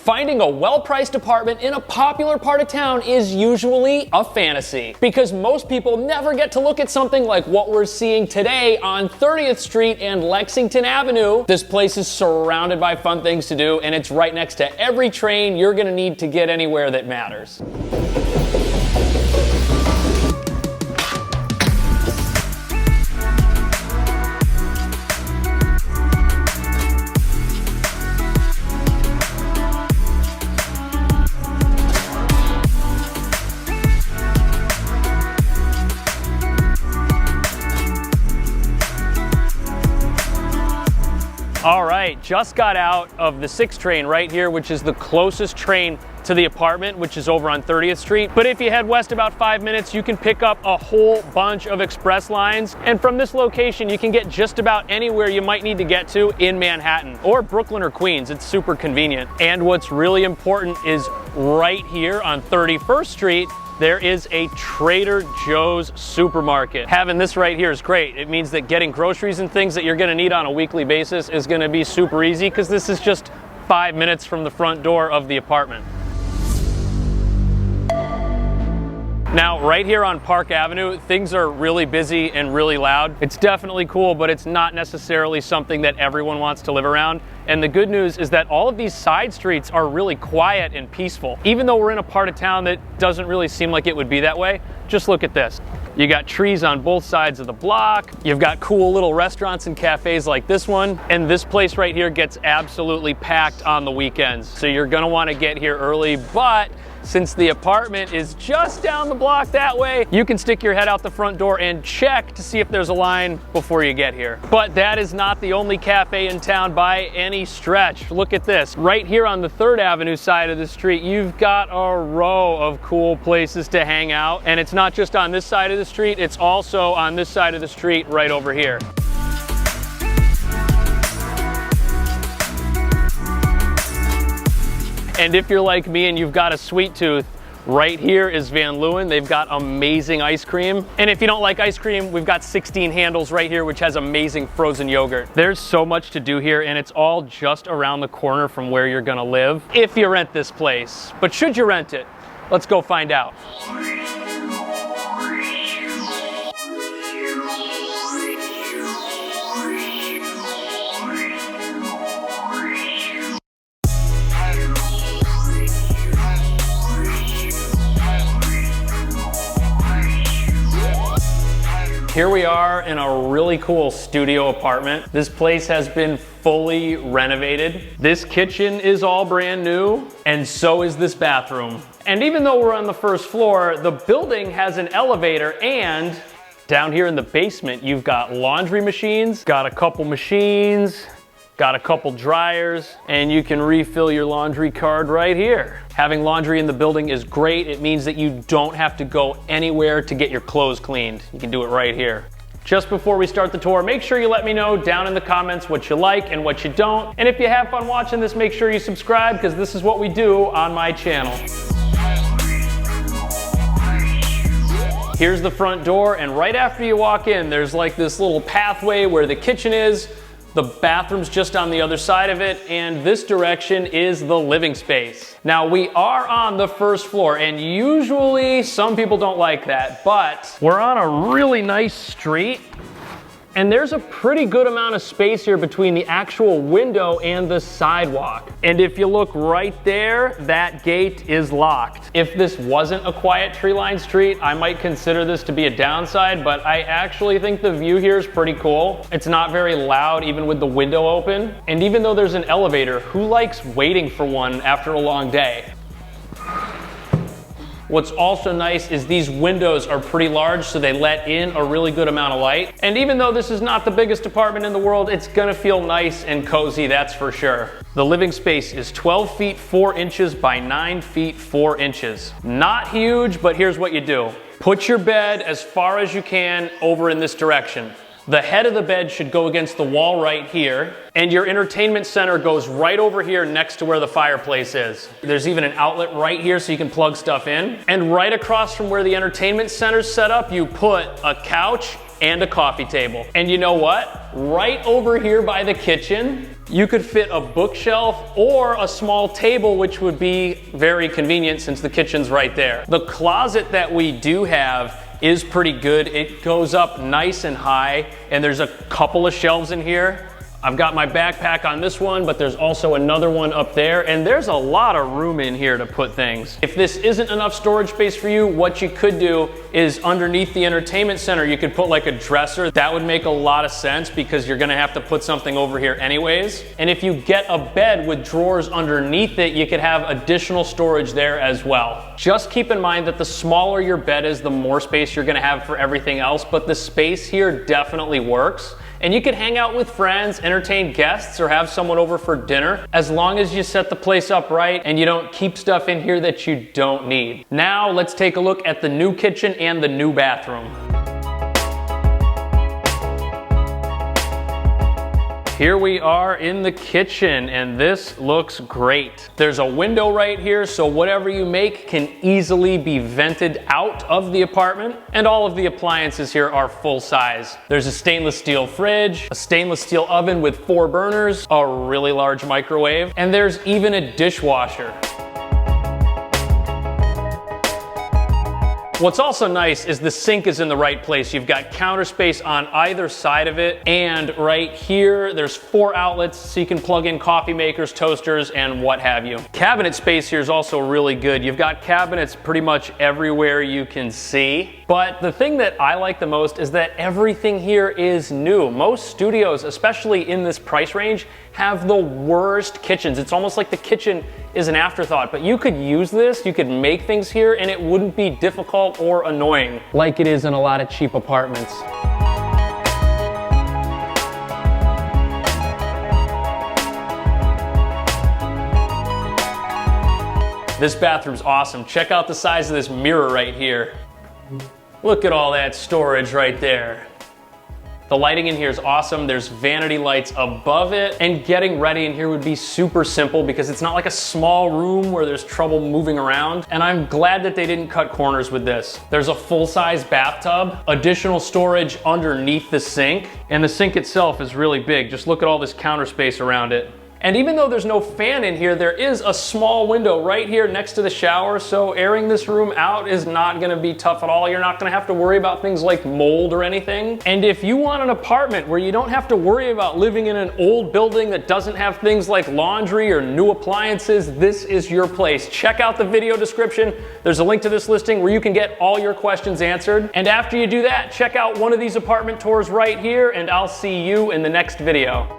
Finding a well-priced apartment in a popular part of town is usually a fantasy, because most people never get to look at something like what we're seeing today on 30th Street and Lexington Avenue. This place is surrounded by fun things to do, and it's right next to every train you're gonna need to get anywhere that matters. All right, just got out of the 6 train right here, which is the closest train to the apartment, which is over on 30th Street. But if you head west about 5 minutes, you can pick up a whole bunch of express lines. And from this location, you can get just about anywhere you might need to get to in Manhattan or Brooklyn or Queens. It's super convenient. And what's really important is right here on 31st Street, there is a Trader Joe's supermarket. Having this right here is great. It means that getting groceries and things that you're gonna need on a weekly basis is gonna be super easy, because this is just 5 minutes from the front door of the apartment. Now, right here on Park Avenue, things are really busy and really loud. It's definitely cool, but it's not necessarily something that everyone wants to live around. And the good news is that all of these side streets are really quiet and peaceful. Even though we're in a part of town that doesn't really seem like it would be that way, just look at this. You got trees on both sides of the block. You've got cool little restaurants and cafes like this one. And this place right here gets absolutely packed on the weekends. So you're gonna wanna get here early, but since the apartment is just down the block that way, you can stick your head out the front door and check to see if there's a line before you get here. But that is not the only cafe in town by any stretch. Look at this. Right here on the 3rd Avenue side of the street, you've got a row of cool places to hang out. And it's not just on this side of the street, it's also on this side of the street right over here. And if you're like me and you've got a sweet tooth, right here is Van Leeuwen. They've got amazing ice cream. And if you don't like ice cream, we've got 16 Handles right here, which has amazing frozen yogurt. There's so much to do here, and it's all just around the corner from where you're gonna live if you rent this place. But should you rent it? Let's go find out. Here we are in a really cool studio apartment. This place has been fully renovated. This kitchen is all brand new, and so is this bathroom. And even though we're on the 1st floor, the building has an elevator, and down here in the basement, you've got laundry machines, got a couple machines, got a couple dryers, and you can refill your laundry card right here. Having laundry in the building is great. It means that you don't have to go anywhere to get your clothes cleaned. You can do it right here. Just before we start the tour, make sure you let me know down in the comments what you like and what you don't. And if you have fun watching this, make sure you subscribe, because this is what we do on my channel. Here's the front door, and right after you walk in, there's like this little pathway where the kitchen is. The bathroom's just on the other side of it, and this direction is the living space. Now, we are on the 1st floor, and usually some people don't like that, but we're on a really nice street, and there's a pretty good amount of space here between the actual window and the sidewalk. And if you look right there, that gate is locked. If this wasn't a quiet tree-lined street, I might consider this to be a downside, but I actually think the view here is pretty cool. It's not very loud even with the window open. And even though there's an elevator, who likes waiting for one after a long day? What's also nice is these windows are pretty large, so they let in a really good amount of light. And even though this is not the biggest apartment in the world, it's gonna feel nice and cozy, that's for sure. The living space is 12 feet 4 inches by 9 feet 4 inches. Not huge, but here's what you do. Put your bed as far as you can over in this direction. The head of the bed should go against the wall right here, and your entertainment center goes right over here next to where the fireplace is. There's even an outlet right here so you can plug stuff in. And right across from where the entertainment center's set up, you put a couch and a coffee table. And you know what? Right over here by the kitchen, you could fit a bookshelf or a small table, which would be very convenient since the kitchen's right there. The closet that we do have is pretty good. It goes up nice and high, and there's a couple of shelves in here. I've got my backpack on this one, but there's also another one up there, and there's a lot of room in here to put things. If this isn't enough storage space for you, what you could do is underneath the entertainment center, you could put like a dresser. That would make a lot of sense because you're gonna have to put something over here anyways. And if you get a bed with drawers underneath it, you could have additional storage there as well. Just keep in mind that the smaller your bed is, the more space you're gonna have for everything else, but the space here definitely works. And you could hang out with friends, entertain guests, or have someone over for dinner, as long as you set the place up right and you don't keep stuff in here that you don't need. Now let's take a look at the new kitchen and the new bathroom. Here we are in the kitchen, and this looks great. There's a window right here, so whatever you make can easily be vented out of the apartment, and all of the appliances here are full size. There's a stainless steel fridge, a stainless steel oven with 4 burners, a really large microwave, and there's even a dishwasher. What's also nice is the sink is in the right place. You've got counter space on either side of it, and right here there's 4 outlets so you can plug in coffee makers, toasters, and what have you. Cabinet space here is also really good. You've got cabinets pretty much everywhere you can see. But the thing that I like the most is that everything here is new. Most studios, especially in this price range, have the worst kitchens. It's almost like the kitchen is an afterthought, but you could use this, you could make things here, and it wouldn't be difficult or annoying like it is in a lot of cheap apartments. This bathroom's awesome. Check out the size of this mirror right here. Look at all that storage right there. The lighting in here is awesome. There's vanity lights above it, and getting ready in here would be super simple because it's not like a small room where there's trouble moving around. And I'm glad that they didn't cut corners with this. There's a full-size bathtub, additional storage underneath the sink, and the sink itself is really big. Just look at all this counter space around it. And even though there's no fan in here, there is a small window right here next to the shower, so airing this room out is not gonna be tough at all. You're not gonna have to worry about things like mold or anything. And if you want an apartment where you don't have to worry about living in an old building that doesn't have things like laundry or new appliances, this is your place. Check out the video description. There's a link to this listing where you can get all your questions answered. And after you do that, check out one of these apartment tours right here, and I'll see you in the next video.